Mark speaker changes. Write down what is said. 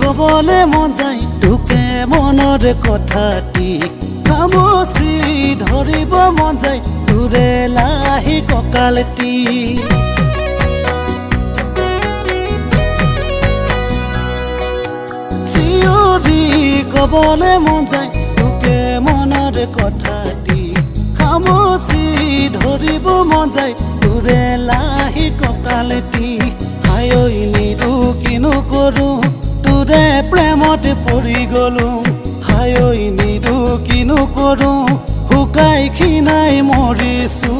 Speaker 1: কবলে মন যায় তোকে মনৰ কথাটি খামচি ধৰিব মন যায় তোৰে লাহি কঁকালটি চিঞৰি কবলে মন যায় তোকে মনৰ কথাটি খামচি ধৰিব মন যায় তোৰে লাহি কঁকালটি হায়ৈ নিদু কিনো কৰো তোৰে প্ৰেমত পৰি গলো হায়ৈ নিদু কিনো কৰো শুকাই খিনাই মৰিছো